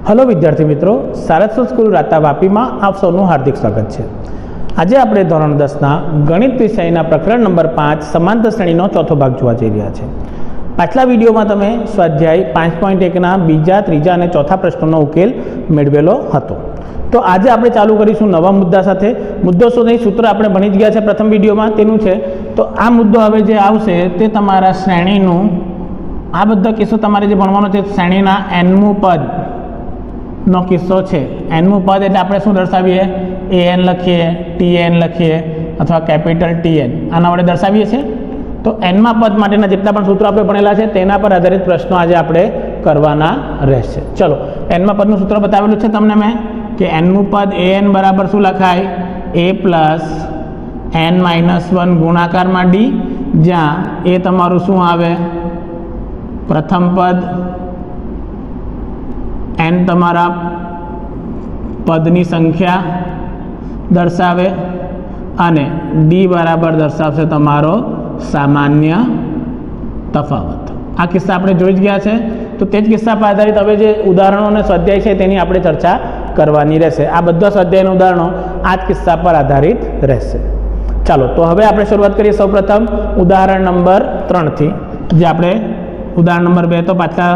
Hello विद्यार्थी मित्रों, Saraswat school राता वापी में आप सौનું हार्दिक स्वागत है। आज આપણે ધોરણ 10ના ગણિત વિષયના પ્રકરણ નંબર 5 સમાંતર શ્રેણીનો ચોથો ભાગ જોવા જઈ રહ્યા છે। પાછલા વિડીયોમાં તમે સ્વાધ્યાય 5.1ના બીજા, ત્રીજા અને ચોથા પ્રશ્નોનો ઉકેલ મેળવેલો હતો। તો આજે આપણે ચાલુ કરીશું નવા મુદ્દા સાથે। મુદ્દો શોધની સૂત્ર આપણે ભણી જ ગયા છે પ્રથમ વિડીયોમાં, તેનું છે તો આ મુદ્દો હવે જે આવશે તે તમારા શ્રેણીનું આ બધા કિસ્સો તમારે જે ભણવાનો છે શ્રેણીના nમું પદ નો કિસ્સો છે। nમું પદ એટલે આપણે શું દર્શાવીએ, an લખીએ, tn લખીએ અથવા કેપિટલ tn આના વડે દર્શાવીએ છીએ। તો nમા પદ માટેના જેટલા પણ સૂત્રો આપણે ભણેલા છે તેના પર આધારિત પ્રશ્નો આજે આપણે કરવાના રહેશે। ચલો, nમા પદનું સૂત્ર બતાવેલું છે તમને મેં કે nમું પદ an બરાબર શું લખાય, a પ્લસ n માઇનસ 1 ગુણાકારમાં d, જ્યાં એ તમારું શું આવે, પ્રથમ પદ, n તમારા પદની સંખ્યા દર્શાવે અને d બરાબર દર્શાવશે તમારો સામાન્ય તફાવત। આ કિસ્સા આપણે જોઈ જ ગયા છે। તો તે જ કિસ્સા પર આધારિત હવે જે ઉદાહરણો અને સ્વાધ્યાય છે તેની આપણે ચર્ચા કરવાની રહેશે। આ બધા સ્વાધ્યાયના ઉદાહરણો આ જ કિસ્સા પર આધારિત રહેશે। ચાલો, તો હવે આપણે શરૂઆત કરીએ સૌપ્રથમ ઉદાહરણ નંબર 3 થી, જે આપણે ઉદાહરણ નંબર 2 તો પાછલા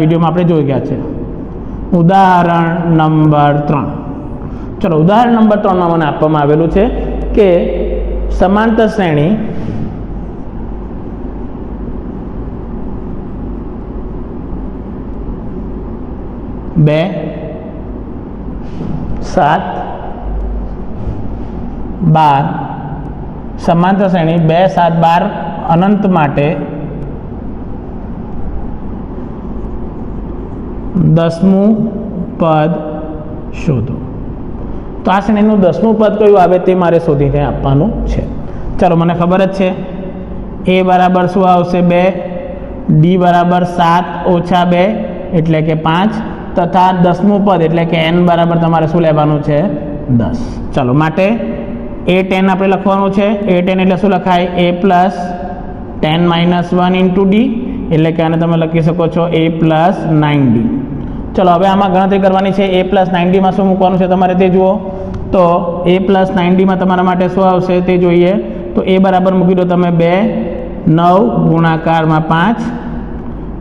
વિડીયોમાં આપણે જોઈ ગયા છે। ઉદાહરણ નંબર 3, ચલો ઉદાહરણ નંબર 3માં મને આપવામાં આવેલું છે કે સમાંતર શ્રેણી બે 7 12 સમાંતર શ્રેણી 2 7 12 અનંત માટે 10મું પદ શોધો। તો આ શ્રેણીનું 10મું પદ કયું આવે તે મારે શોધીને આપવાનું છે। ચાલો, મને ખબર જ છે a બરાબર શું આવશે 2, d બરાબર 7 ઓછા 2 એટલે કે 5 તથા 10મું પદ એટલે કે n બરાબર તમારે શું લેવાનું છે 10। ચાલો, માટે a10 આપણે લખવાનું છે। a10 એટલે શું લખાય, a plus 10 minus 1 into d એટલે કે આને તમે લખી શકો છો a પ્લસ 9d। ચલો, હવે આમાં ગણતરી કરવાની છે। a પ્લસ 9dમાં શું મૂકવાનું છે તમારે તે જુઓ। તો a પ્લસ 9dમાં તમારા માટે શું આવશે તે જોઈએ। તો a બરાબર મૂકી દો તમે 2, 9 ગુણાકારમાં 5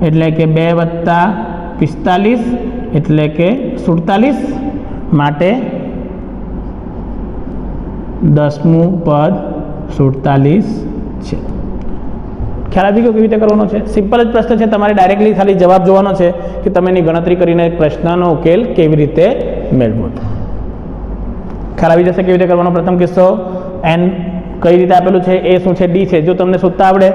એટલે કે 2 વત્તા 45 એટલે કે 47 માટે 10મું પદ 47 છે। ખ્યાલ આવી ગયો કેવી રીતે કરવાનો છે? સિમ્પલ જ પ્રશ્ન છે, તમારે ડાયરેક્ટલી ખાલી જવાબ જોવાનો છે કે તમે એની ગણતરી કરીને પ્રશ્નનો ઉકેલ કેવી રીતે મેળવો। ખ્યાલ આવી જશે કેવી રીતે કરવાનો। પ્રથમ કિસ્સો n કઈ રીતે આપેલું છે, a શું છે, d છે। જો તમને શોધતા આવડે,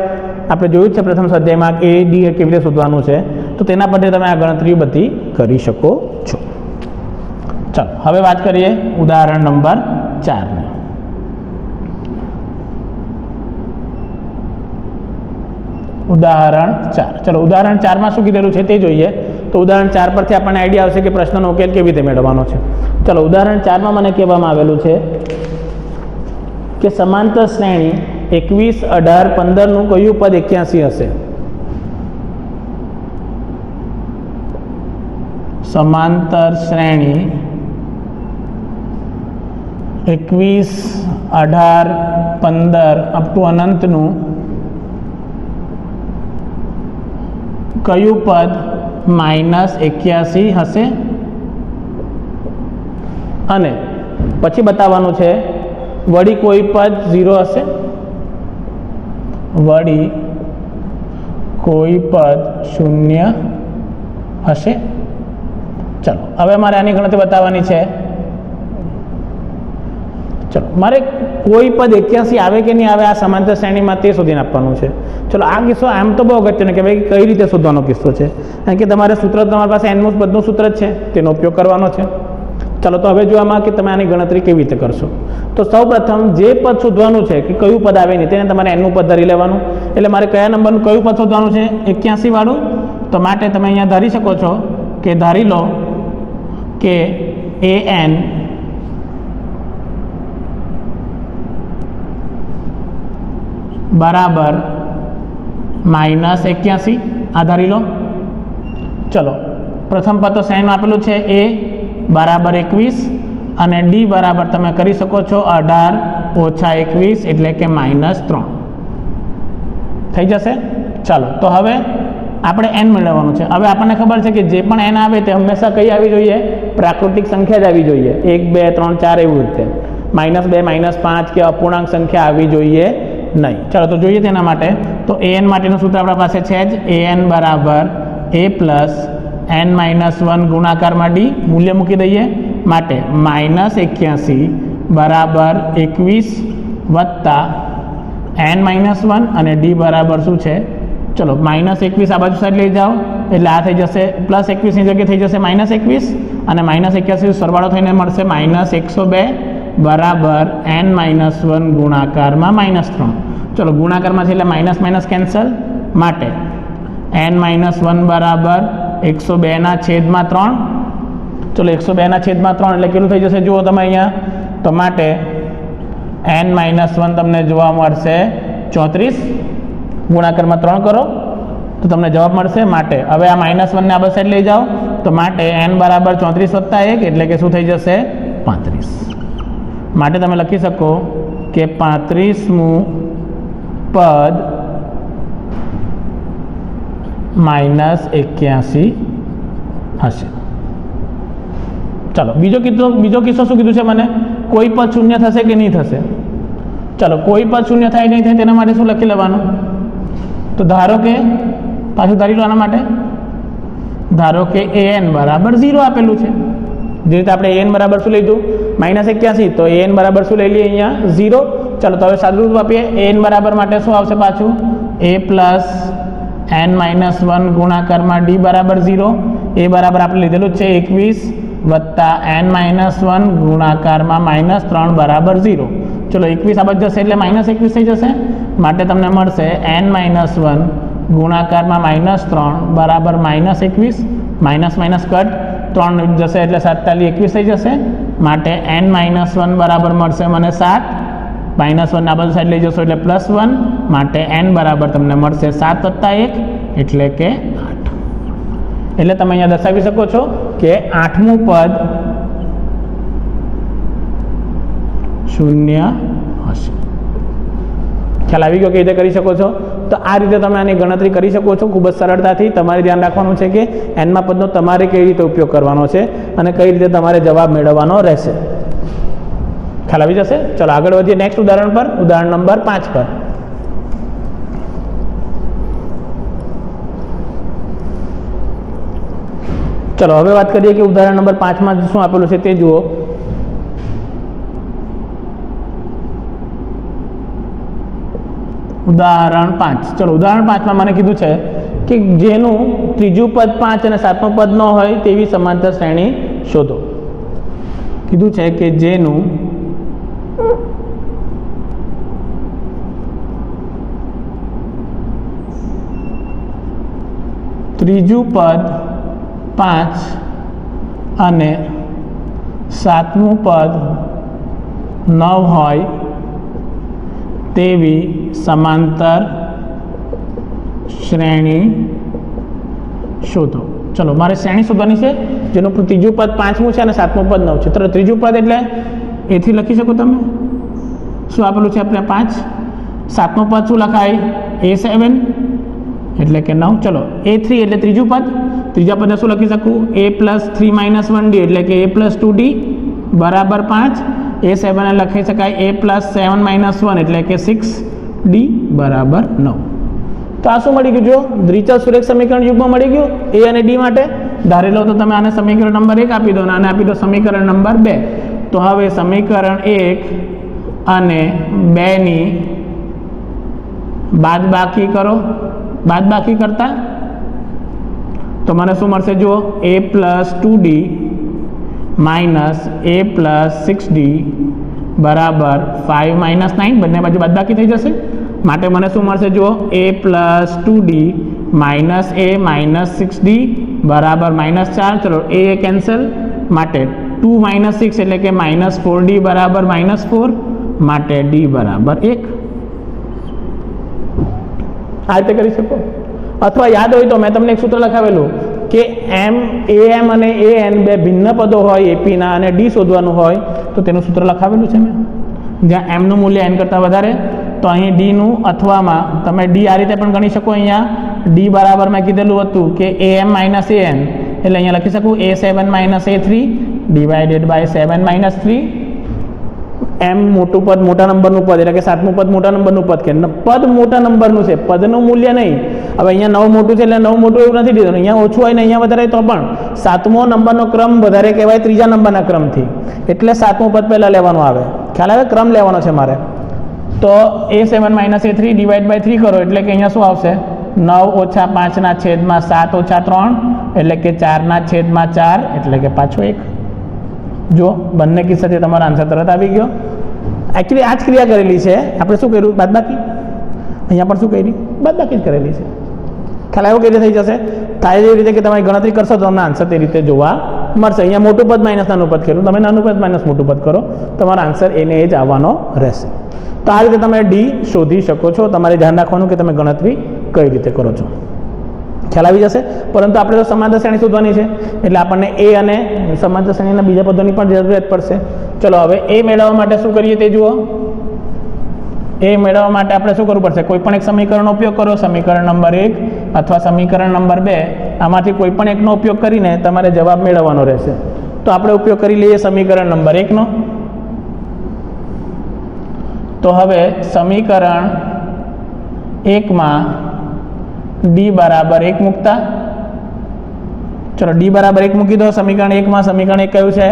આપણે જોયું જ છે પ્રથમ સ્વાધ્યાયમાં a d કેવી રીતે શોધવાનું છે, તો તેના પરથી તમે આ ગણતરીઓ બધી કરી શકો છો। ચાલો, હવે વાત કરીએ ઉદાહરણ નંબર 4ની। ઉદાહરણ 4, ચલો ઉદાહરણ 4માં શું કીધેલું છે તે જોઈએ। તો ઉદાહરણ 4 પરથી આપણને આઈડિયા આવશે કે પ્રશ્નનો ઉકેલ કેવી રીતે મેળવવાનો છે। ચલો, ઉદાહરણ 4માં મને કહેવામાં આવેલું છે કે સમાંતર શ્રેણી 21, 18, 15નું કયું પદ 81 હશે। સમાંતર શ્રેણી 21, 18, 15 અપ ટુ અનંતનું કયું પદ -81 હશે। અને પછી બતાવવાનું છે વળી કોઈ પદ 0 હશે, વળી કોઈ પદ 0 હશે। ચલો, હવે મારે આની ગણતરી બતાવવાની છે। ચલો, મારે કોઈ પદ 81 આવે કે નહીં આવે આ સમાંતર શ્રેણીમાં તે શોધીને આપવાનું છે। ચલો, આ કિસ્સો આમ તો બહુ અગત્યનો કે ભાઈ કઈ રીતે શોધવાનો કિસ્સો છે, કારણ કે તમારે સૂત્ર તમારી પાસે nમું પદનું સૂત્ર જ છે, તેનો ઉપયોગ કરવાનો છે। ચલો, તો હવે જો આમાં કે તમે આની ગણતરી કેવી રીતે કરશો। તો સૌ પ્રથમ જે પદ શોધવાનું છે કે કયું પદ આવે નહીં તેને તમારે nમું પદ ધરી લેવાનું। એટલે મારે કયા નંબરનું કયું પદ શોધવાનું છે, 81 વાળું। તો માટે તમે અહીંયા ધારી શકો છો કે ધારી લો કે an बराबर -81 आ धारी लो। चलो પ્રથમ પદ તો શ્રેણીમાં આપેલું છે a બરાબર 21 અને d બરાબર તમે કરી શકો છો 18 ઓછા 21 એટલે કે -3 થઈ જશે. ચાલો તો હવે આપણે n મેળવવાનું છે. હવે આપણને ખબર છે કે જે પણ n આવે તે હંમેશા કઈ આવી જોઈએ? પ્રાકૃતિક સંખ્યા જ આવી જોઈએ. 1 2 3 4 એવી રીતે -2 -5 કે અપૂર્ણાંક સંખ્યા આવી જોઈએ નહીં. ચાલો તો જોઈએ તેના માટે. તો an માટેનું સૂત્ર આપણા પાસે છે જ an બરાબર a પ્લસ n-1 ગુણાકારમાં d મૂલ્ય મૂકી દઈએ માટે -81 બરાબર 21 વત્તા n-1 અને d બરાબર શું છે? ચલો -21 આ બાજુ સાઈડ લઈ જાઓ એટલે આ થઈ જશે +21 ની જગ્યાએ થઈ જશે -21 અને -81 સરવાળો થઈને મળશે -102 બરાબર n-1 ગુણાકારમાં -3. ચલો ગુણાકારમાં છે એટલે માઇનસ માઇનસ કેન્સલ માટે n-1 બરાબર 102 ના છેદમાં 3. ચલો 102 ના છેદમાં 3 એટલે કેટલું થઈ જશે જુઓ તમે અહીંયા. તો માટે n-1 તમને જોવા મળશે 34. ગુણાકારમાં 3 કરો તો તમને જવાબ મળશે. માટે હવે આ -1 ને આ બસ સાઈડ લઈ જાઓ તો માટે n બરાબર 34 વત્તા 1 એટલે કે શું થઈ જશે? 35. માટે તમે લખી શકો કે 35મું પદ -81 હશે. ચાલો બીજો કિસ્સો શું કીધું છે મને? કોઈ પદ શૂન્ય થશે કે નહીં થશે? ચાલો કોઈ પદ શૂન્ય થાય નહીં થાય તેના માટે શું લખી લેવાનું? તો ધારો કે પાછું ધારી લો આના માટે. ધારો કે an બરાબર 0 આપેલું છે. જે રીતે આપણે an બરાબર શું લીધું? -81. તો an બરાબર શું લઈ લઈએ અહીંયા? 0. ચાલો તો હવે સાદુરૂપ આપીએ. an બરાબર માટે શું આવશે પાછું? a પ્લસ n-1 ગુણાકારમાં d બરાબર 0. a બરાબર આપણે લીધેલું જ છે 21 વત્તા n-1 ગુણાકારમાં -3 બરાબર 0. ચલો 21 આ બાજુ જશે એટલે -21 થઈ જશે. માટે તમને મળશે n-1 ગુણાકારમાં -3 બરાબર -21. માઇનસ કટ 3 જશે એટલે 7 21 થઈ જશે. માટે n-1 બરાબર મળશે મને 7. -1 આ બાજુ સાઈડ લઈ જશો એટલે +1. માટે n બરાબર તમને મળશે 7 વત્તા 1 એટલે કે 8. એટલે તમે અહીંયા દર્શાવી શકો છો કે 8મું પદ શૂન્ય હશે. ખ્યાલ આવી ગયો કે રીતે કરી શકો છો? તો આ રીતે તમે આની ગણતરી કરી શકો છો ખૂબ જ સરળતાથી. તમારે ધ્યાન રાખવાનું છે કે nમા પદનો તમારે કઈ રીતે ઉપયોગ કરવાનો છે અને કઈ રીતે તમારે જવાબ મેળવવાનો રહેશે. ખ્યાલ આવી જશે? ચલો આગળ વધીએ નેક્સ્ટ ઉદાહરણ પર. ઉદાહરણ નંબર 5 પર. ચલો હવે વાત કરીએ કે ઉદાહરણ નંબર 5 માં શું આપેલું છે તે જુઓ. ઉદાહરણ 5. ચલો ઉદાહરણ 5 માં મને કીધું છે કે જેનું ત્રીજું પદ 5 અને 7મું પદ ન હોય તેવી સમાંતર શ્રેણી શોધો. કીધું છે કે જેનું ત્રીજું પદ 5 અને 7મું પદ 9 હોય તેવી સમાંતર શ્રેણી શોધો. ચલો મારે શ્રેણી શોધવાની છે જેનું ત્રીજું પદ 5મું છે અને 7મું પદ 9 છે. તો ત્રીજું પદ એટલે એથી લખી શકો તમે. શું આપેલું છે આપણે 5. 7મું પદ શું લખાય? a7 એટલે કે 9. ચલો a3 એટલે ત્રીજું પદ. ત્રીજા પદને શું લખી શકું? a પ્લસ 3 - 1d એટલે કે a પ્લસ 2d બરાબર 5. a7 ને લખી શકાય a પ્લસ 7 - 1 એટલે કે 6d બરાબર 9. તો આ શું મળી ગયું? જો દ્વિચલ સુરેખ સમીકરણ યુગ્મ મળી ગયું a અને d માટે. ધારી લો તો તમે આને સમીકરણ નંબર 1 આપી દો અને આને આપી દો સમીકરણ નંબર 2. તો હવે સમીકરણ 1 અને 2 ની બાદબાકી કરો. બાદબાકી કરતા તો મને શું મળશે? જુઓ a plus 2d minus a plus 6d બરાબર 5 - 9. બંને બાજુ બાદબાકી થઈ જશે. માટે મને શું મળશે? જુઓ a plus 2d minus a minus 6d બરાબર -4. ચલો a કેન્સલ. માટે 2 - 6 એટલે કે -4d બરાબર -4. માટે d બરાબર 1. આ રીતે કરી શકો. અથવા યાદ હોય તો મેં તમને એક સૂત્ર લખાવેલું કે AM અને AN બે ભિન્ન પદો હોય એપીના અને ડી શોધવાનું હોય તો તેનું સૂત્ર લખાવેલું છે મેં, જ્યાં એમનું મૂલ્ય એન કરતાં વધારે તો અહીં ડીનું અથવામાં તમે ડી આ રીતે પણ ગણી શકો. અહીંયા ડી બરાબર મેં કીધેલું હતું કે AM માઇનસ AN, એટલે અહીંયા લખી શકું A7 minus A3 divided by 7 minus 3. એમ મોટું પદ મોટા નંબરનું પદ એટલે કે સાતમું પદ મોટા નંબરનું પદ, કે પદ મોટા નંબરનું છે, પદનું મૂલ્ય નહીં. હવે અહીંયા 9 મોટું છે એટલે 9 મોટું એવું નથી દીધું, અહીંયા ઓછું હોય ને અહીંયા વધારે તો પણ સાતમો નંબરનો ક્રમ વધારે કહેવાય ત્રીજા નંબરના ક્રમથી, એટલે સાતમું પદ પહેલાં લેવાનું આવે. ખ્યાલ આવે? ક્રમ લેવાનો છે મારે. તો A7 minus A3 divide by 3 કરો એટલે કે અહીંયા શું આવશે 9 ઓછા 5 ના છેદમાં 7 ઓછા 3 એટલે કે 4 ના છેદમાં 4 એટલે કે પાછો 1. જો બંને કિસ્સાથી તમારો આન્સર તરત આવી ગયો. એકચ્યુઅલી આ જ ક્રિયા કરેલી છે, આપણે શું કર્યું બાદબાકી, અહીંયા પણ શું કરી બાદબાકી જ કરેલી છે. ખ્યાલ આવ્યો કઈ રીતે થઈ જશે? થાય એવી રીતે કે તમે ગણતરી કરશો તો તમને આન્સર તે રીતે જોવા મળશે. અહીંયા મોટું પદ માઇનસ નાનું પદ કર્યું, તમે નાનું પદ માઇનસ મોટું પદ કરો, તમારો આન્સર એને એ જ આવવાનો રહેશે. તો આ રીતે તમે ડી શોધી શકો છો. તમારે ધ્યાન રાખવાનું કે તમે ગણતરી કઈ રીતે કરો છો, ખ્યાલ આવી જશે. પરંતુ આપણે તો સમાંતર શ્રેણી શોધવાની છે એટલે આપણને એ અને સમાંતર શ્રેણીના બીજા પદોની પણ જરૂરિયાત પડશે. ચલો હવે એ મેળવવા માટે શું કરીએ તે જુઓ. એ મેળવવા માટે આપણે શું કરવું પડશે? કોઈ પણ એક સમીકરણનો ઉપયોગ કરો, સમીકરણ નંબર 1 અથવા સમીકરણ નંબર 2, આમાંથી કોઈ પણ એકનો ઉપયોગ કરીને તમારે જવાબ મેળવવાનો રહેશે. તો આપણે ઉપયોગ કરી લઈએ સમીકરણ નંબર 1 નો. તો હવે સમીકરણ 1 માં ડી બરાબર 1 મૂકતા, ચલો ડી બરાબર 1 મૂકી દો. સમીકરણ 1 માં સમીકરણ 1 કયું છે?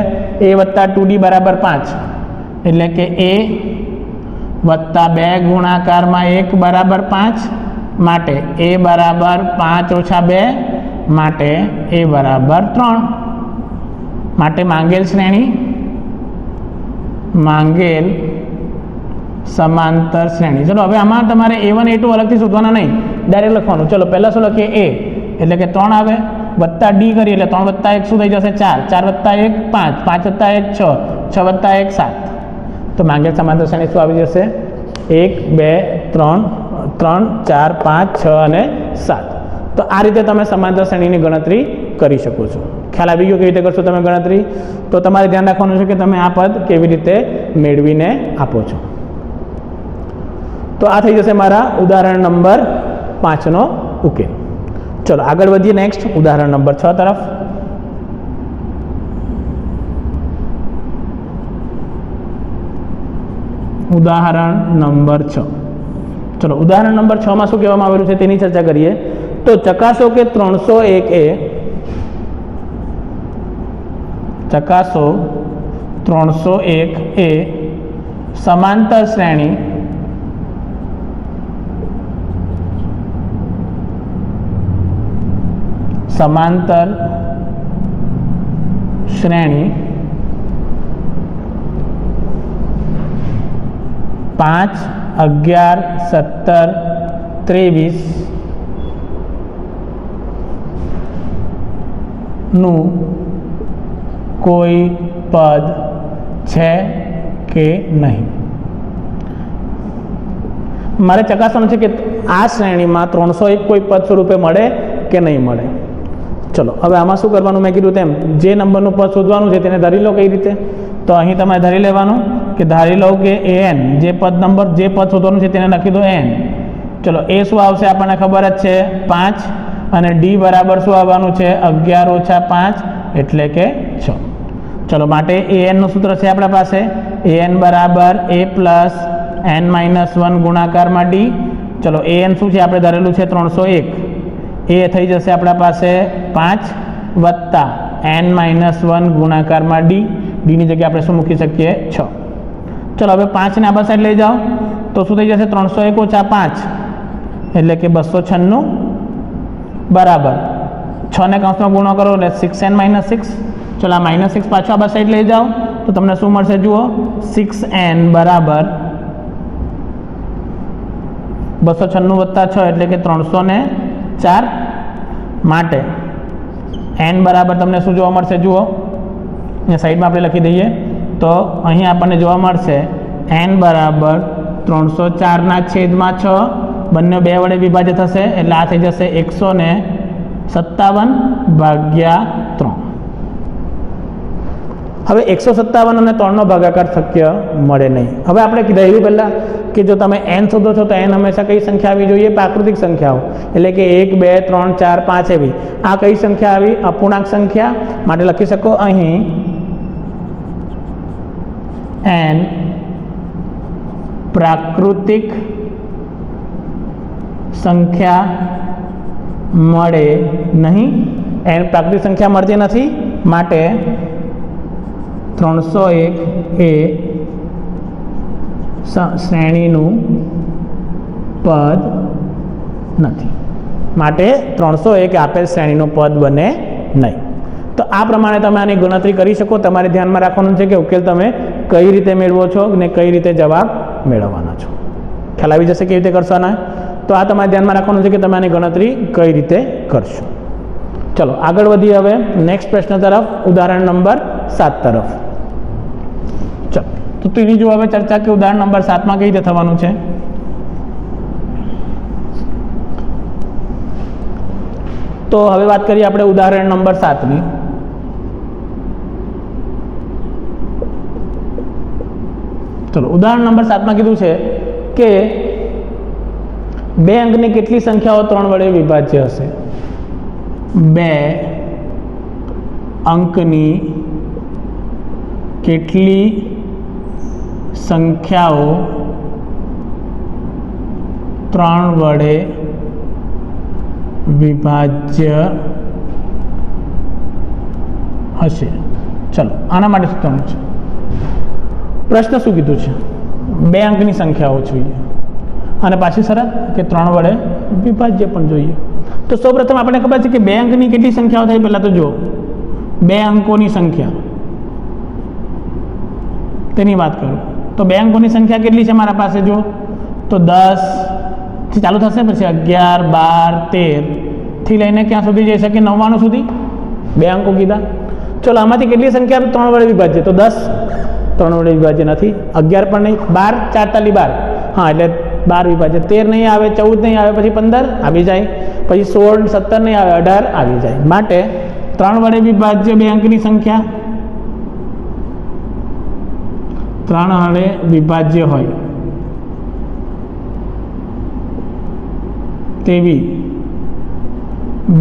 a વત્તા 2d બરાબર 5, એટલે કે a વત્તા 2 ગુણાકારમાં 1 બરાબર 5, માટે a બરાબર 5 ઓછા 2 માટે a બરાબર 3. માટે માંગેલ શ્રેણી, માંગેલ સમાંતર શ્રેણી. ચલો હવે આમાં તમારે A1 A2 અલગથી શોધવાના નહીં, ડાયરેક્ટ લખવાનું. ચલો પહેલાં શું લખીએ? a એટલે કે 3 આવે, વત્તા ડી કરીએ એટલે 3 વત્તા 1 શું થઈ જશે? 4, 4 વત્તા 1 5, 5 વત્તા 1 6, 6 વત્તા 1 7. તો માંગેલ સમાંતર શ્રેણી શું આવી જશે? 1 2 3 3 4 5 6 અને 7. તો આ રીતે તમે સમાંતર શ્રેણીની ગણતરી કરી શકો છો. ખ્યાલ આવી ગયો કેવી રીતે કરશો તમે ગણતરી? તો તમારે ધ્યાન રાખવાનું છે કે તમે આ પદ કેવી રીતે મેળવીને આપો છો. તો આ થઈ જશે મારા ઉદાહરણ નંબર 5 નો ઉકેલ. ચલો આગળ વધીએ નેક્સ્ટ ઉદાહરણ નંબર 6 તરફ. ઉદાહરણ નંબર 6. ચલો ઉદાહરણ નંબર 6 માં શું કહેવામાં આવેલું છે તેની ચર્ચા કરીએ. તો ચકાસો કે 301 એ સમાંતર શ્રેણી સમાંતર શ્રેણી 5 11 17 23 નું કોઈ પદ છે કે નહીં. મારે ચકાસવાનું છે કે આ શ્રેણીમાં 301 કોઈ પદ સ્વરૂપે મળે કે નહીં મળે. ચલો હવે આમાં શું કરવાનું? મેં કીધું તેમ જે નંબરનું પદ શોધવાનું છે તેને ધારી લો. કઈ રીતે? તો અહીં તમારે ધારી લેવાનું કે ધારી લો કે an જે પદ શોધવાનું છે તેને લખી દો n. ચલો એ શું આવશે આપણને ખબર જ છે 5, અને ડી બરાબર શું આવવાનું છે 11 ઓછા 5 એટલે કે 6. ચલો માટે an નું સૂત્ર છે આપણા પાસે an બરાબર a પ્લસ n માઇનસ 1 ગુણાકારમાં ડી. ચલો an શું છે આપણે ધારેલું છે 301, એ થઈ જશે આપણા પાસે 5 વત્તા n માઇનસ 1 ગુણાકારમાં ડી. ડીની જગ્યાએ આપણે શું મૂકી શકીએ? 6. ચલો હવે 5 ને આ બાજુ સાઈડ લઈ જાઓ તો શું થઈ જશે? 301 ઓછા 5 એટલે કે 296 બરાબર 6 ને કૌંસમાં ગુણો કરો એટલે 6n માઇનસ 6. ચલો આ માઇનસ 6 પાછો આ બાજુ સાઈડ લઈ જાઓ તો તમને શું મળશે? જુઓ 6n બરાબર 296 વત્તા 6 એટલે કે 304. માટે n બરાબર તમને શું જોવા મળશે? જુઓ અહીંયા સાઈડમાં આપણે લખી દઈએ તો અહીં આપણને જોવા મળશે n બરાબર 304 ના છેદમાં 6, બંને 2 વડે વિભાજિત થશે એટલે આ થઈ જશે 105 57/3. હવે 157 અને 3નો ભાગાકાર શક્ય મળે નહીં. હવે આપણે કહ્યું પહેલાં કે જો તમે n શોધો છો તો n હંમેશા કઈ સંખ્યા આવી જોઈએ? પ્રાકૃતિક સંખ્યાઓ, એટલે કે 1 2 3 4 5 એવી. આ કઈ સંખ્યા આવી? અપૂર્ણાંક સંખ્યા. માટે લખી શકો અહીં n પ્રાકૃતિક સંખ્યા મળે નહીં. n પ્રાકૃતિક સંખ્યા મળતી નથી, માટે 301 એ શ્રેણીનું પદ નથી. માટે 301 આપેલ શ્રેણીનું પદ બને નહીં. તો આ પ્રમાણે તમે આની ગણતરી કરી શકો. તમારે ધ્યાનમાં રાખવાનું છે કે ઉકેલ તમે કઈ રીતે મેળવો છો અને કઈ રીતે જવાબ મેળવવાના છો. ખ્યાલ આવી જશે કેવી રીતે કરશોના. તો આ તમારે ધ્યાનમાં રાખવાનું છે કે તમે આની ગણતરી કઈ રીતે કરશો. ચલો આગળ વધીએ હવે નેક્સ્ટ પ્રશ્ન તરફ, ઉદાહરણ નંબર 7 તરફ. ચલો તો તેની જો હવે ચર્ચા કે ઉદાહરણ નંબર 7માં કઈ રીતે થવાનું છે. તો હવે વાત કરીએ આપણે ઉદાહરણ નંબર 7ની. ચલો ઉદાહરણ નંબર 7માં કીધું છે કે 2 અંકની કેટલી સંખ્યાઓ 3 વડે વિભાજ્ય હશે? 2 અંકની કેટલી સંખ્યાઓ 3 વડે વિભાજ્ય હશે? ચલો આના માટે શું કરવાનું છે? પ્રશ્ન શું કીધું છે? 2 અંકની સંખ્યાઓ જોઈએ અને પાછી શરત કે 3 વડે વિભાજ્ય પણ જોઈએ. તો સૌપ્રથમ આપણને ખબર છે કે 2 અંકની કેટલી સંખ્યાઓ થાય? પહેલાં તો જો 2 અંકોની સંખ્યા તેની વાત કરું તો 2 અંકોની સંખ્યા કેટલી છે મારા પાસે? જો તો 10 થી ચાલુ થશે, પછી 11 12 13 થી લઈને ક્યાં સુધી જઈ શકે? 99 સુધી. 2 અંકો કીધા. ચલો આમાંથી કેટલી સંખ્યા 3 વડે વિભાજ્ય? તો 10 3 વડે વિભાજ્ય નથી. 11 પણ નહીં. 12 4 તાલી 12, હા એટલે 12 વિભાજ્ય. 13 નહીં આવે, 14 નહીં આવે, પછી 15 આવી જાય, પછી 16 17 નહીં આવે, 18 આવી જાય. માટે 3 વડે વિભાજ્ય 2 અંકની સંખ્યા 3 વડે વિભાજ્ય હોય તેવી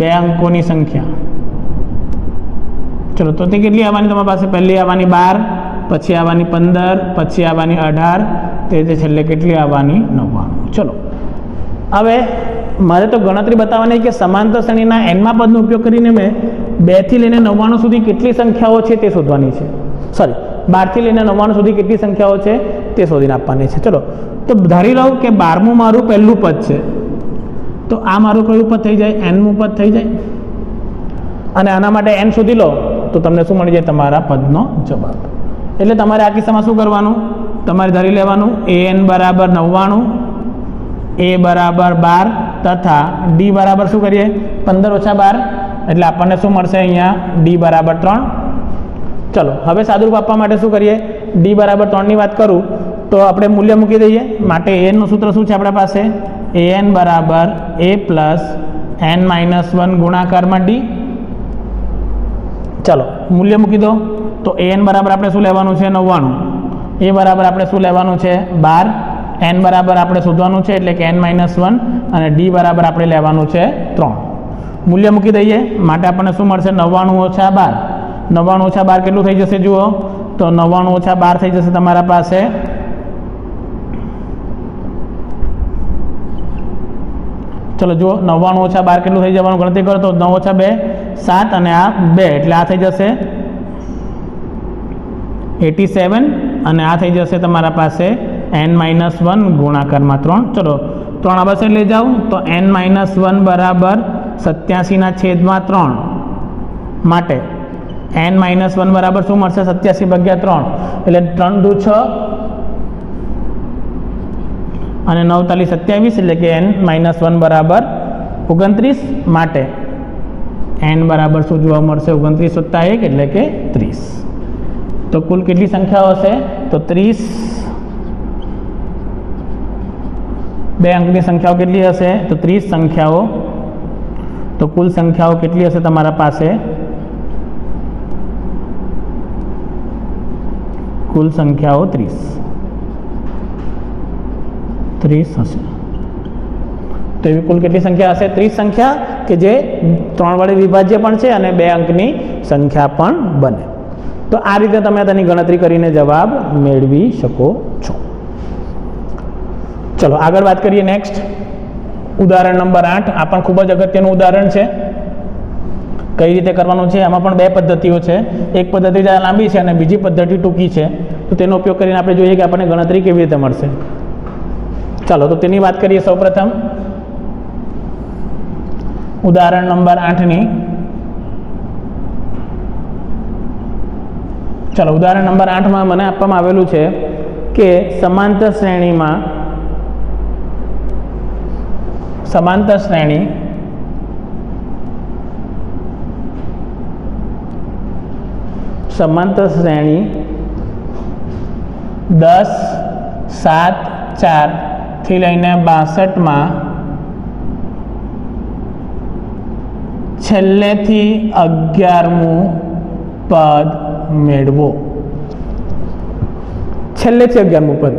2 અંકોની સંખ્યા. ચલો તો તે કેટલી આવવાની તમારી પાસે? પહેલી આવવાની 12, પછી આવવાની 15, પછી આવવાની 18, તે છેલ્લે કેટલી આવવાની? 99. ચલો હવે મારે તો ગણતરી બતાવવાની કે સમાંતર શ્રેણીના એનમાં પદનો ઉપયોગ કરીને મેં 2 થી લઈને 99 સુધી કેટલી સંખ્યાઓ છે તે શોધવાની છે. સોરી 12 થી લઈને 99 સુધી કેટલી સંખ્યાઓ છે તે શોધીને આપવાની છે. ચલો તો ધારી લઉં કે 12મું મારું પહેલું પદ છે, તો આ મારું કયું પદ થઈ જાય? nમું પદ થઈ જાય. અને આના માટે n શોધી લો તો તમને શું મળી જાય? તમારા પદનો જવાબ. એટલે તમારે આ કિસ્સામાં શું કરવાનું? તમારે ધારી લેવાનું an બરાબર 99, a બરાબર 12 તથા d બરાબર શું કરીએ? 15 ઓછા 12, એટલે આપણને શું મળશે અહીંયા? d બરાબર 3. ચલો હવે સાદુરૂપ આપવા માટે શું કરીએ? d બરાબર 3ની વાત કરું તો આપણે મૂલ્ય મૂકી દઈએ. માટે an નું સૂત્ર શું છે આપણા પાસે? an બરાબર a પ્લસ n માઇનસ 1 ગુણાકારમાં d. ચલો મૂલ્ય મૂકી દો. તો an બરાબર આપણે શું લેવાનું છે? 99. a બરાબર આપણે શું લેવાનું છે? 12. n બરાબર આપણે શોધવાનું છે એટલે કે n માઇનસ 1, અને d બરાબર આપણે લેવાનું છે 3. મૂલ્ય મૂકી દઈએ. માટે આપણને શું મળશે? 99 ઓછા 12. 99 ઓછા 12 કેટલું થઈ જશે? જુઓ તો 99 ઓછા 12 થઈ જશે તમારા પાસે ચલો જુઓ 99 ઓછા 12 કેટલું થઈ જવાનું? ગણતરી કરો તો 9 ઓછા 2 7, અને આ 2 એટલે આ થઈ જશે 87, અને આ થઈ જશે તમારા પાસે n માઇનસ 1 ગુણાકારમાં 3. ચલો 3 આ પાસે લઈ જાઓ તો n માઇનસ 1 બરાબર 87/3. માટે n માઇનસ 1 બરાબર શું મળશે? 87/3, એટલે 3 દુ 6 અને 9 તાલી 27, એટલે કે n માઇનસ 1 બરાબર 29. માટે n બરાબર શું જોવા મળશે? 29 વત્તા 1 એટલે કે 30. તો કુલ કેટલી સંખ્યાઓ હશે? તો 30. 2 અંકની સંખ્યાઓ કેટલી હશે? તો 30 સંખ્યાઓ. તો तो कुल संख्याओं केटली हशे तमारा पासे? कुल संख्याओं 30 हशे। तो एवी कुल केटली संख्या हशे? 30 संख्या के जे 3 वडे विभाज्य पण छे अने 2 अंकनी संख्या पण बने। तो आ रीते तमे तेनी गणतरी करीने जवाब मेळवी शको छो। चलो आगळ वात करीए। नेक्स्ट उदाहरण नंबर 8। आ पण खूब ज अगत्यनुं उदाहरण छे। कई रीते करवानुं छे? आमां पण 2 पद्धतिओ छे। एक पद्धति जरा लांबी छे अने बीजी पद्धति टूंकी छे। तो तेनो उपयोग करीने आपणे जोईए के आपणे गणतरी केवी रीते मळशे। चलो तो तेनी वात करीए। सौप्रथम उदाहरण नंबर 8 नी। चलो उदाहरण नंबर 8 में मने आपवामां आवेलुं छे के समांतर श्रेणी श्रेणी 10, 7, 4 थी लईने 62 में छेल्लेथी 11मुं पद मेळवो। छेल्लेथी 11मुं पद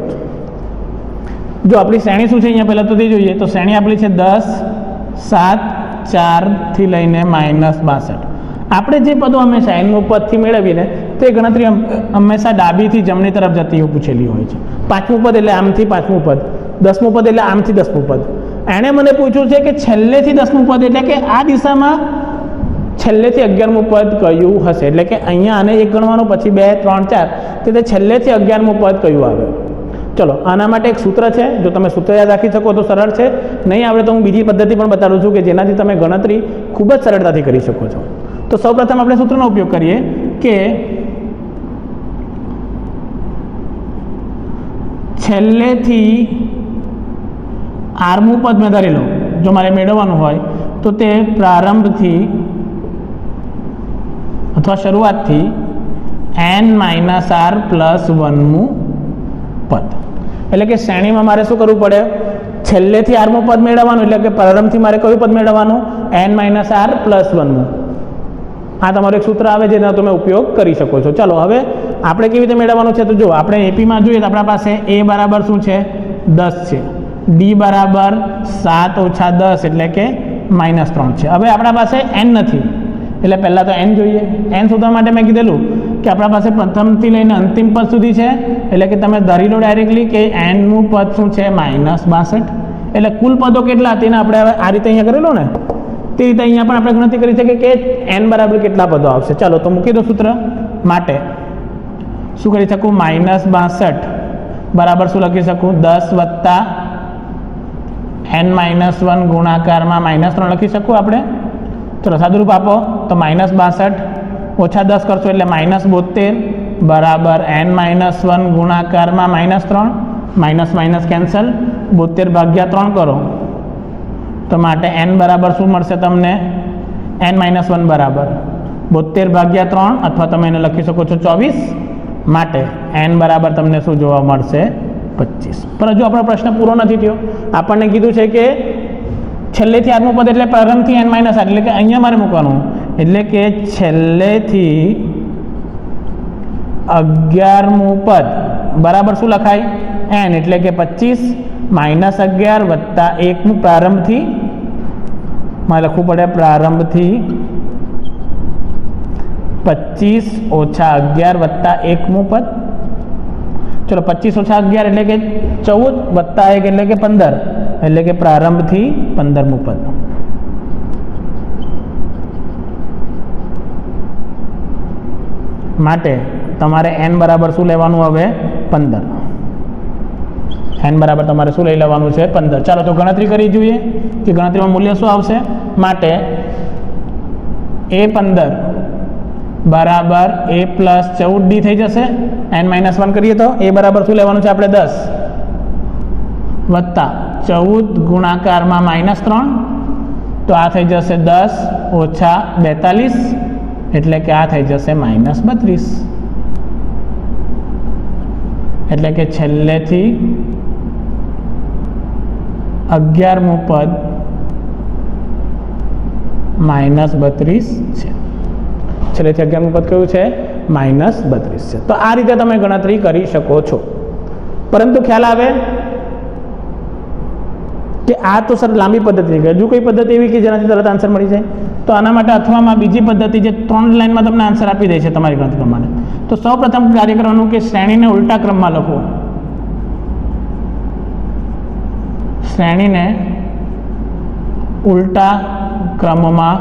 जो आपणी श्रेणी शुं छे अहींया पहेला तो ते जोईए। तो श्रेणी आपणी छे 10, 7, 4 थी लईने -62। આપણે જે પદો હંમેશા એનનું પદથી મેળવીને તે ગણતરી હંમેશા ડાબીથી જમણી તરફ જતી એવું પૂછેલી હોય છે। 5મું પદ એટલે આમથી 5મું પદ, 10મું પદ એટલે આમથી 10મું પદ। એણે મને પૂછ્યું છે કે છેલ્લેથી 10મું પદ એટલે કે આ દિશામાં છેલ્લેથી 11મું પદ કયું હશે? એટલે કે અહીંયા આને 1 ગણવાનું, પછી 2, 3, 4 તે છેલ્લેથી 11મું પદ કયું આવે? चलो आना माटे एक सूत्र है। जो तमे सूत्र याद राखी सको तो सरल है। नहीं आवड़े तो हूँ बीजी पद्धति पण बताडुं छुं के जेनाथी तमे गणतरी खूब ज सरळताथी करी शको छो। तो सौप्रथम आपणे सूत्रनो उपयोग करीए के छेल्लेथी 8मुं पद में धारी लो। जो मारे मेळववानुं होय तो ते प्रारंभथी अथवा शरूआतथी n-r+1मुं पद। એટલે કે શ્રેણીમાં મારે શું કરવું પડે? છેલ્લેથી 8મું પદ મેળવવાનું, એટલે કે પ્રારંભથી મારે કયું પદ મેળવવાનું? n-r+1મું। આ તમારું એક સૂત્ર આવે જેનો તમે ઉપયોગ કરી શકો છો। ચાલો હવે આપણે કેવી રીતે મેળવવાનું છે? તો જો આપણે એપીમાં જોઈએ તો આપણા પાસે a બરાબર શું છે? 10 છે, d બરાબર 7 - 10 એટલે કે -3 છે। હવે આપણા પાસે n નથી એટલે પહેલાં તો n જોઈએ। n શોધવા માટે મેં કીધેલું કે આપણા પાસે પ્રથમથી લઈને અંતિમ પદ સુધી છે। એટલે કે તમે ધારી લો ડાયરેક્ટલી કે nનું પદ શું છે? -62। એટલે કુલ પદો કેટલા તેને આપણે હવે આ રીતે અહીંયા કરેલો ને તે રીતે અહીંયા પણ આપણે ગણતરી કરી શકીએ કે n બરાબર કેટલા પદો આવશે। ચાલો તો મૂકી દો સૂત્ર માટે। શું કરી શકું? -62 બરાબર શું લખી શકું? 10 વત્તા n-1 ગુણાકારમાં -3 લખી શકું આપણે। चलो सादुरूप आपो तो -62 ओछा 10 करशो એટલે -72 बराबर n-1 गुणाकार में -3 माइनस माइनस कैंसल 72 भाग्या 3 करो तो माटे n बराबर शू मळशे तमने n-1 बराबर 72 भाग्या 3 अथवा तमे एने लखी शको छो 24 माटे n बराबर तमने शू जोवा मळशे 25। पर हजू आपणो प्रश्न पूरो नथी थयो। आपणे कीधुं छे के छेल्लेथी 8मुं पद एटले प्रारंभथी n-8 એટલે કે અહીંયા મારે મૂકવાનું એટલે કે છેલ્લેથી 11મું પદ બરાબર શું લખાય? n એટલે કે 25 -11 વત્તા 1મું પ્રારંભથી મારે લખવું પડે પ્રારંભથી 25 - 11 વત્તા 1મું પદ। चलो 25 - 11 એટલે કે 14 વત્તા 1 એટલે કે 15 એટલે કે પ્રારંભથી 15મું પદ। માટે તમારે n બરાબર શું લેવાનું? હવે 15। n બરાબર તમારે શું લઈ લેવાનું છે? 15। ચાલો તો ગણતરી કરી જોઈએ કે ગણતરીમાં મૂલ્ય શું આવશે। માટે a15 बराबर a + 14d થઈ જશે। n-1 કરીએ તો a बराबर શું લેવાનું છે આપણે? 10 વત્તા 14 ગુણાકારમાં -3 તો આ થઈ જશે 10 - 42 એટલે કે આ થઈ જશે -32। એટલે કે છેલ્લેથી 11મું પદ -32 છે. છેલ્લેથી 11મું પદ કયું છે? -32 છે. તો આ રીતે તમે ગણતરી કરી શકો છો. પરંતુ ખ્યાલ આવે કે આ તો સર લાંબી પદ્ધતિ થઈ ગઈ. હજુ કોઈ પદ્ધતિ એવી કે જેનાથી તરત આન્સર મળી જાય? તો આના માટે અથવામાં બીજી પદ્ધતિ જે 3 લાઇનમાં તમને આન્સર આપી દે છે તમારી ગણતરી પ્રમાણે. તો સૌ પ્રથમ કાર્ય કરવાનું કે શ્રેણીને ઉલટા ક્રમમાં લખો. શ્રેણીને ઉલટા ક્રમમાં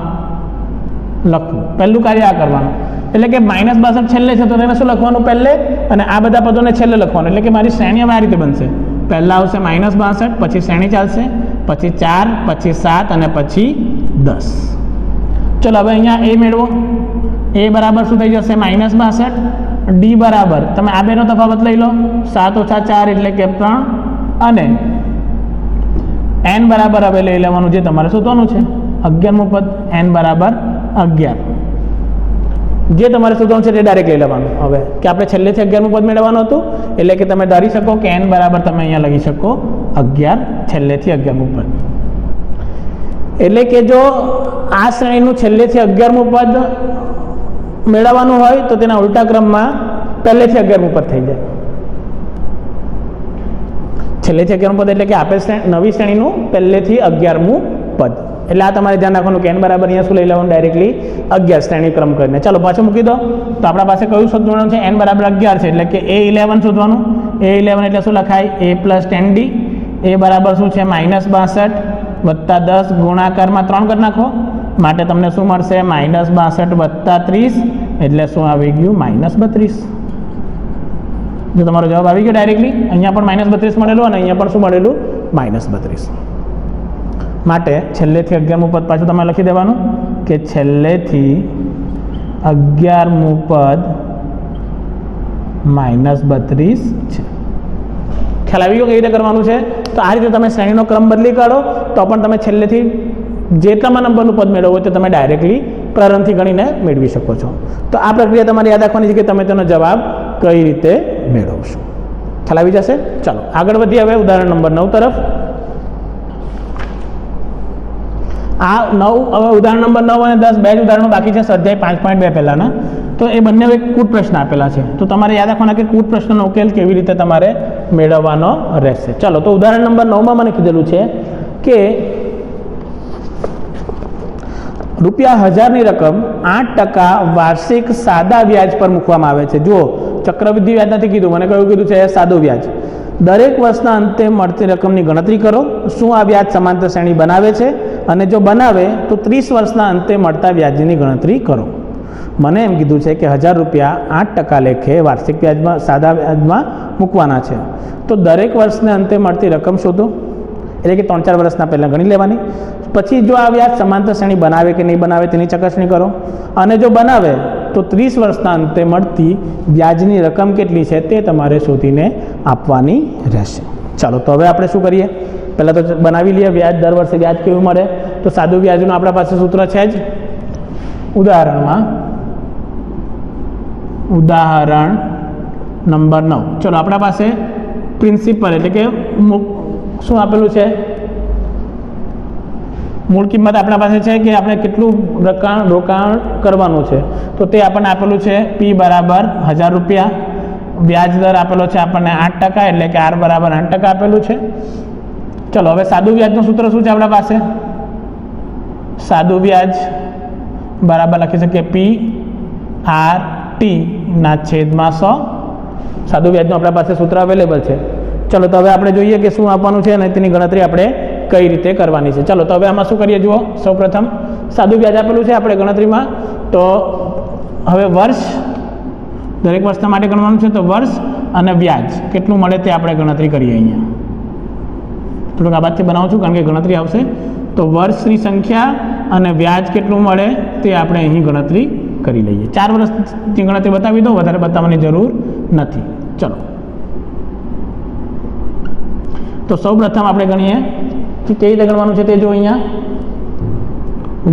લખવું. પહેલું કાર્ય આ કરવાનું. એટલે કે -62 છેલ્લે છે તો તેને શું લખવાનું? પહેલે, અને આ બધા પદોને છેલ્લે લખવાનું. એટલે કે મારી શ્રેણી હવે આ રીતે બનશે. પહેલાં આવશે -62, પછી શ્રેણી ચાલશે, પછી 4, પછી 7 અને પછી 10. ચલો હવે અહીંયા એ મેળવો. એ બરાબર શું થઈ જશે? -62. ડી બરાબર તમે આ બેનો તફાવત લઈ લો. 7 - 4 એટલે કે 3. અને n બરાબર હવે લઈ લેવાનું જે તમારે શોધવાનું છે. 11મું પદ n બરાબર 11. જે તમારે શોધવાનું છે તે ડાયરેક્ટ લઈ લેવાનું. હવે કે આપણે છેલ્લેથી 11મું પદ મેળવવાનું હતું, એટલે કે તમે ધારી શકો કે n બરાબર તમે અહીંયા લખી શકો 11, છેલ્લેથી 11મું પદ. એટલે કે જો આ શ્રેણીનું છેલ્લેથી 11મું પદ મેળવવાનું હોય તો તેના ઉલટા ક્રમમાં પહેલેથી 11મું પદ થઈ જાય. છેલ્લેથી 11મું પદ એટલે કે આપેલ નવી શ્રેણીનું પહેલેથી 11મું પદ. એટલે આ તમારે ધ્યાન રાખવાનું કે n બરાબર અહીંયા શું લઈ લેવાનું? ડાયરેક્ટલી 11 શ્રેણી ક્રમ કરીને. ચાલો પાછું મૂકી દો. તો આપણા પાસે કયું શોધવાનું છે? n બરાબર 11 છે, એટલે કે A11 શોધવાનું. A11 એટલે શું લખાય? A + 10D. એ બરાબર શું છે? -62 + 10 ગુણાકારમાં 3 કરી નાખો. માટે તમને શું મળશે? -62 + 30 એટલે શું આવી ગયું? -32. જો તમારો જવાબ આવી ગયો ડાયરેક્ટલી. અહીંયા પણ -32 મળેલું અને અહીંયા પણ શું મળેલું? -32. માટે છેલ્લેથી 11મું પદ પાછું તમે લખી દેવાનું કે છેલ્લેથી 11મું પદ -32 છે. ખ્યાલ આવી ગયો કઈ રીતે કરવાનું છે? તો આ રીતે તમે શ્રેણીનો ક્રમ બદલી કાઢો તો પણ તમે છેલ્લેથી જેટલામાં નંબરનું પદ મેળવો હોય તો તમે ડાયરેક્ટલી પ્રારંભથી ગણીને મેળવી શકો છો. તો આ પ્રક્રિયા તમારે યાદ રાખવાની છે કે તમે તેનો જવાબ કઈ રીતે મેળવશો. ખ્યાલ આવી જશે. ચાલો આગળ વધીએ હવે ઉદાહરણ નંબર 9 તરફ. આ 9 હવે ઉદાહરણ નંબર 9 અને 10 બે જ ઉદાહરણો બાકી છે સ્વાધ્યાય 5.2 પહેલાના. તો એ બંને એક કૂટ પ્રશ્ન આપેલા છે. તો તમારે યાદ રાખવાના કે કૂટ પ્રશ્નનો ઉકેલ કેવી રીતે તમારે મેળવવાનો રહેશે. ચાલો તો ઉદાહરણ નંબર 9માં મને કીધેલું છે કે ₹1000ની રકમ 8% વાર્ષિક સાદા વ્યાજ પર મૂકવામાં આવે છે. જુઓ, ચક્રવૃદ્ધિ વ્યાજ નથી કીધું, મને કયું કીધું છે? સાદું વ્યાજ. દરેક વર્ષના અંતે મળતી રકમની ગણતરી કરો. શું આ વ્યાજ સમાંતર શ્રેણી બનાવે છે? અને જો બનાવે તો 30 વર્ષના અંતે મળતા વ્યાજની ગણતરી કરો. મને એમ કીધું છે કે ₹1000 8% લેખે વાર્ષિક વ્યાજમાં સાદા વ્યાજમાં મૂકવાના છે. તો દરેક વર્ષને અંતે મળતી રકમ શોધો. એટલે કે 3-4 વર્ષના પહેલાં ગણી લેવાની. પછી જો આ વ્યાજ સમાંતર શ્રેણી બનાવે કે નહીં બનાવે તેની ચકાસણી કરો. અને જો બનાવે તો 30 વર્ષના અંતે મળતી વ્યાજની રકમ કેટલી છે તે તમારે શોધીને આપવાની રહેશે. ચાલો તો હવે આપણે શું કરીએ? પહેલાં તો બનાવી લઈએ વ્યાજ. દર વર્ષે વ્યાજ કેવું મળે? તો સાદું વ્યાજનું આપણા પાસે સૂત્ર છે જ. ઉદાહરણ નંબર 9. ચલો આપણા પાસે પ્રિન્સિપલ એટલે કે શું આપેલું છે? મૂળ કિંમત આપણા પાસે છે કે આપણે કેટલું રોકાણ કરવાનું છે. તો તે આપણને આપેલું છે P બરાબર ₹1000. વ્યાજ દર આપેલો છે આપણને 8%, એટલે કે R બરાબર 8% આપેલું છે. ચલો હવે સાદું વ્યાજનું સૂત્ર શું છે આપણા પાસે? સાદું વ્યાજ બરાબર લખી શકીએ P/R/T/100. સાદું વ્યાજનું આપણા પાસે સૂત્ર અવેલેબલ છે. ચલો તો હવે આપણે જોઈએ કે શું આપવાનું છે અને તેની ગણતરી આપણે કઈ રીતે કરવાની છે. ચલો તો હવે આમાં શું કરીએ? જુઓ, સૌપ્રથમ સાદું વ્યાજ આપેલું છે આપણે ગણતરીમાં. તો હવે વર્ષ, દરેક વર્ષના માટે ગણવાનું છે. તો વર્ષ અને વ્યાજ કેટલું મળે તે આપણે ગણતરી કરીએ. અહીંયા થોડુંક આ બાદથી બનાવું છું કારણ કે ગણતરી આવશે. તો વર્ષની સંખ્યા અને વ્યાજ કેટલું મળે તે આપણે અહીં ગણતરી કરી લઈએ. 4 વર્ષની ગણતરી બતાવી દો, વધારે બતાવવાની જરૂર નથી. ચલો તો સૌ પ્રથમ આપણે ગણીએ કે કેવી રીતે ગણવાનું છે તે જો. અહીંયા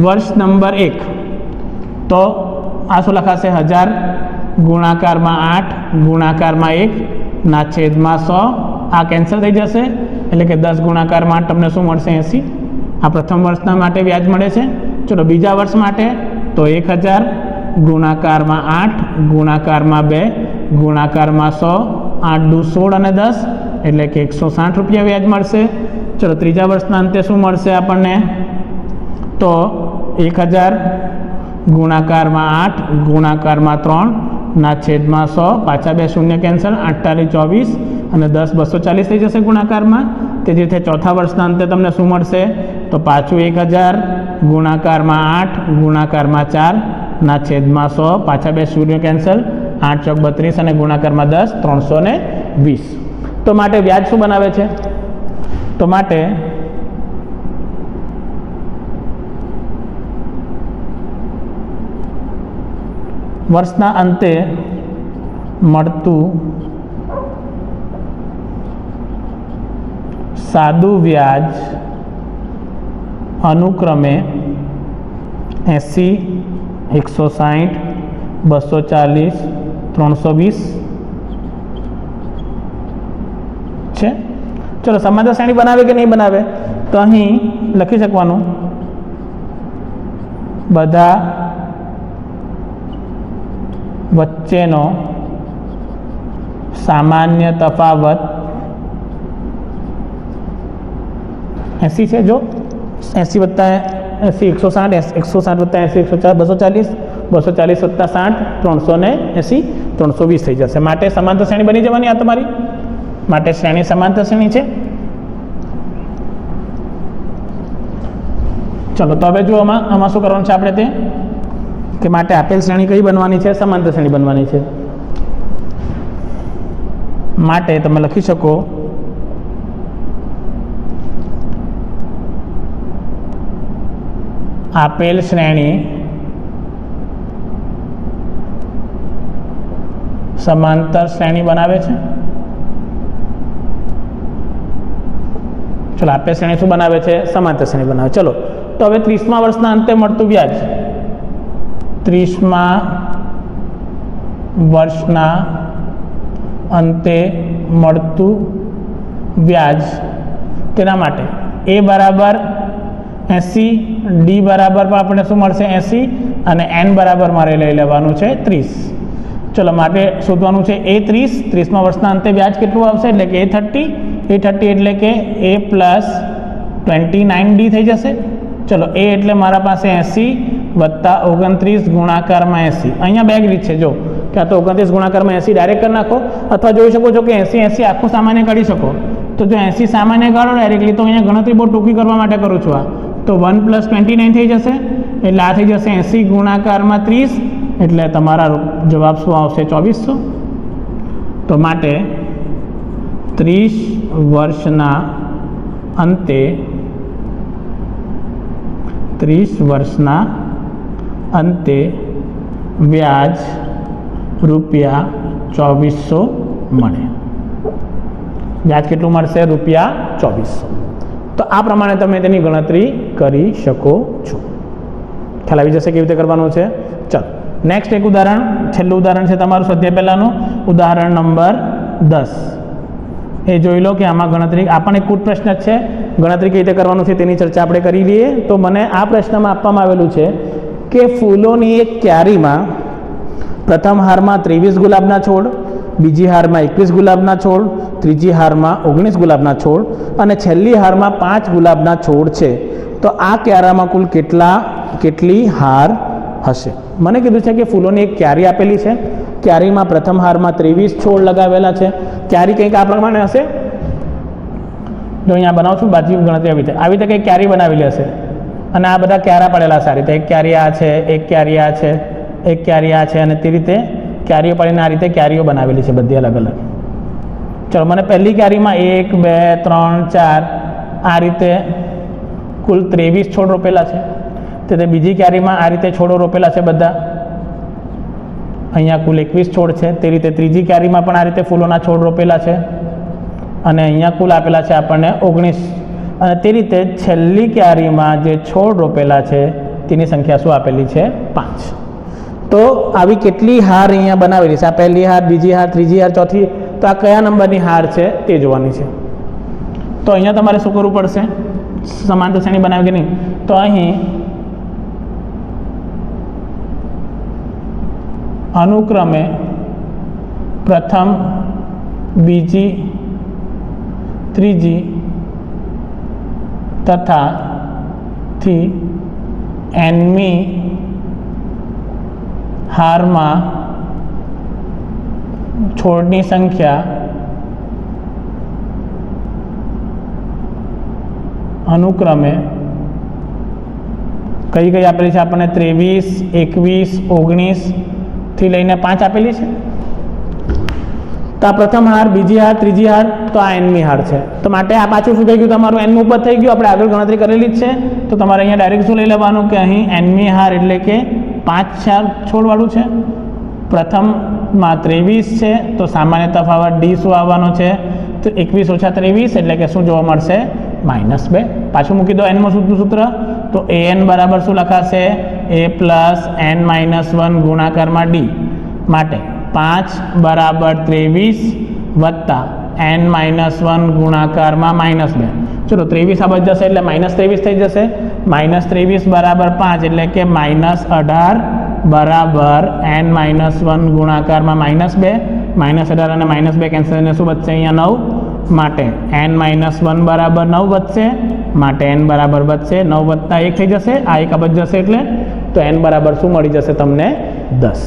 વર્ષ નંબર 1 તો આ શું લખાશે? 1000 ગુણાકારમાં 8 ગુણાકારમાં 1/100. આ કેન્સલ થઈ જશે એટલે કે 10 ગુણાકારમાં 8 તમને શું મળશે? 80. આ પ્રથમ વર્ષના માટે વ્યાજ મળે છે. ચલો બીજા વર્ષ માટે તો 1000 ગુણાકારમાં 8 ગુણાકારમાં 2 ગુણાકારમાં 100 8 દુ 16 અને 10 એટલે કે 160 રૂપિયા વ્યાજ મળશે. ચલો ત્રીજા વર્ષના અંતે શું મળશે આપણને તો 1000 ગુણાકારમાં 8 ગુણાકારમાં 3 ના છેદમાં 100 પાછા 2 શૂન્ય કેન્સલ 8 24 અને 10 240 થઈ જશે ગુણાકારમાં. તે જ રીતે ચોથા વર્ષના અંતે તમને શું મળશે તો પાછું 1000 ગુણાકારમાં 8 ગુણાકારમાં 4 ના છેદમાં 100 પાછા 2 શૂન્ય કેન્સલ 8 ચોક 32 અને ગુણાકારમાં 10 320. તો માટે વ્યાજ શું બનાવે છે તો માટે વર્ષના અંતે મળતું સાદું વ્યાજ અનુક્રમે 80 160 240 320 છે. ચલો સમાંતર શ્રેણી બનાવે કે નહીં બનાવે તો અહીં લખી શકવાનું બધા વચ્ચેનો સામાન્ય તફાવત 80 છે. જો 80 વત્તા 80 160 160 વત્તા 80 140 240 વત્તા 60 380 320 થઈ જશે. માટે સમાંતર શ્રેણી બની જવાની આ તમારી માટે શ્રેણી સમાંતર શ્રેણી છે. ચલો તો હવે જો આમાં શું કરવાનું છે આપણે તે કે માટે આપેલ શ્રેણી કઈ બનવાની છે સમાંતર શ્રેણી બનવાની છે. માટે તમે લખી શકો આપેલ શ્રેણી સમાંતર શ્રેણી બનાવે છે. ચલો આપેલ શ્રેણી શું બનાવે છે સમાંતર શ્રેણી બનાવે. ચલો તો હવે 30મા વર્ષના અંતે મળતું વ્યાજ 30મા વર્ષના અંતે મળતું વ્યાજ તેના માટે એ બરાબર 80 ડી બરાબર પણ આપણે શું મળશે 80 અને એન બરાબર મારે લઈ લેવાનું છે 30. ચલો માટે શોધવાનું છે એ 30મા વર્ષના અંતે વ્યાજ કેટલું આવશે એટલે કે એ 30 એટલે કે એ પ્લસ 29D થઈ જશે. ચલો એ એટલે મારા પાસે 80 વત્તા 29 ગુણાકારમાં 80. અહીંયા બે રીત છે જો ક્યાં તો 29 ગુણાકારમાં 80 ડાયરેક્ટ કરી નાખો અથવા જોઈ શકો છો કે 80 આખું સામાન્ય કાઢી શકો. તો જો 80 સામાન્ય કાઢો ડાયરેક્ટલી તો અહીંયા ગણતરી બહુ ટૂંકી કરવા માટે કરું છું. આ તો 1 પ્લસ 29 થઈ જશે એટલે આ થઈ જશે 80 ગુણાકારમાં 30 એટલે તમારા જવાબ શું આવશે 2400. તો માટે 30 વર્ષના અંતે વ્યાજ રૂપિયા 2400 મળે. વ્યાજ કેટલું મળશે રૂપિયા 2400. તો આ પ્રમાણે તમે તેની ગણતરી કરી શકો છો. ખ્યાલ આવી જશે કેવી રીતે કરવાનું છે. ચાલો નેક્સ્ટ એક ઉદાહરણ, છેલ્લું ઉદાહરણ છે તમારું સ્વાધ્યાય પહેલાંનું ઉદાહરણ નંબર 10. એ જોઈ લો કે આમાં ગણતરી આપણને એક કૂટ પ્રશ્ન જ છે. ગણતરી કેવી રીતે કરવાનું છે તેની ચર્ચા આપણે કરી લઈએ. તો મને આ પ્રશ્નમાં આપવામાં આવેલું છે કે ફૂલોની એક ક્યારીમાં પ્રથમ હારમાં 23 ગુલાબના છોડ, બીજી હારમાં 21 ગુલાબના છોડ, ત્રીજી હારમાં 19 ગુલાબના છોડ અને છેલ્લી હારમાં 5 ગુલાબના છોડ છે. તો આ ક્યારામાં કુલ કેટલી હાર હશે. મને કીધું છે કે ફૂલોની એક ક્યારી આપેલી છે. ક્યારીમાં પ્રથમ હારમાં 23 છોડ લગાવેલા છે. ક્યારી કંઈક આ પ્રમાણે હશે. જો અહીંયા બનાવું છું બાજુ ગણતરી આવી રીતે કંઈક ક્યારી બનાવેલી હશે અને આ બધા ક્યારા પડેલા સારી રીતે એક ક્યારી આ છે, એક ક્યારી આ છે, એક ક્યારી આ છે અને તે રીતે ક્યારીઓ પડીને આ રીતે ક્યારીઓ બનાવેલી છે બધી અલગ અલગ. ચલો મને પહેલી ક્યારીમાં 1 2 3 4 આ રીતે કુલ 23 છોડ રોપેલા છે. તે બીજી ક્યારીમાં આ રીતે છોડો રોપેલા છે બધા. અહીંયા કુલ 21 છોડ છે. તે રીતે ત્રીજી ક્યારીમાં પણ આ રીતે ફૂલોના છોડ રોપેલા છે અને અહીંયા કુલ આપેલા છે આપણને 19. અને તે રીતે છેલ્લી ક્યારીમાં જે છોડ રોપેલા છે તેની સંખ્યા શું આપેલી છે 5. તો આવી કેટલી હાર અહીંયા બનાવેલી છે. આ પહેલી હાર, બીજી હાર, ત્રીજી હાર, ચોથી. તો આ કયા નંબરની હાર છે તે જોવાની છે. તો અહીંયા તમારે શું કરવું પડશે સમાંતર શ્રેણી બનાવી કે નહીં. તો અહીં અનુક્રમે પ્રથમ, બીજી, ત્રીજી તથા થી nમી હારમાં છોડની સંખ્યા અનુક્રમે કઈ કઈ આપેલી છે આપણને 23, 21, 19 થી લઈને 5 આપેલી છે. તો આ પ્રથમ હાર, બીજી હાર, ત્રીજી હાર, તો આ nમી હાર છે. તો માટે આ પાછું શું થઈ ગયું, તમારું n ઉપર થઈ ગયું. આપણે આગળ ગણતરી કરેલી જ છે. તો તમારે અહીંયા ડાયરેક્ટ શું લઈ લેવાનું કે અહીં nમી હાર એટલે કે 5 છોડવાળું છે. પ્રથમમાં 23 છે તો સામાન્ય તફાવત d શું આવવાનો છે, તો 21 ઓછા 23 એટલે કે શું જોવા મળશે, -2. પાછું મૂકી દો n માં સૂત્ર. તો an બરાબર શું લખાશે, a પ્લસ n-1 ગુણાકારમાં d. માટે 5 બરાબર 23 વત્તા n-1 ગુણાકારમાં -2. ચલો 23 આ બાજુ જશે એટલે -23 થઈ જશે. -23 બરાબર 5 એટલે કે -18 બરાબર n-1 ગુણાકારમાં -2. -18 અને -2 કેન્સલ થઈને શું બચશે અહીંયા 9. માટે n-1 બરાબર 9 વધશે. માટે n બરાબર વધશે 9 વત્તા 1 થઈ જશે. આ એક આ બાજુ જશે એટલે તો n બરાબર શું મળી જશે તમને, 10.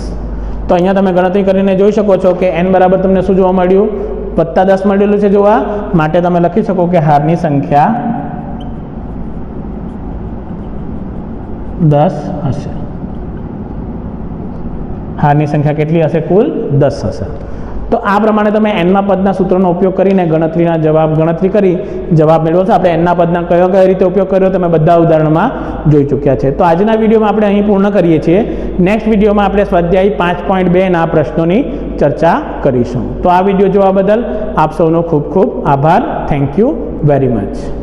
તો અહીંયા તમે ગણતરી કરીને જોઈ શકો છો કે n બરાબર તમને શું જોવા મળ્યું, +10 મળેલું છે જોવા. માટે તમે લખી શકો કે હારની સંખ્યા 10 હશે. હારની સંખ્યા કેટલી હશે, કુલ 10 હશે. તો આ પ્રમાણે તમે nના પદના સૂત્રનો ઉપયોગ કરીને ગણતરી કરી જવાબ મેળવો છો. આપણે nના પદના કઈ રીતે ઉપયોગ કર્યો તમે બધા ઉદાહરણમાં જોઈ ચૂક્યા છે. તો આજના વિડીયોમાં આપણે અહીં પૂર્ણ કરીએ છીએ. નેક્સ્ટ વિડીયોમાં આપણે સ્વાધ્યાય 5.2 ના પ્રશ્નોની ચર્ચા કરીશું. તો આ વિડીયો જોવા બદલ આપ સૌનો ખૂબ ખૂબ આભાર. Thank you very much.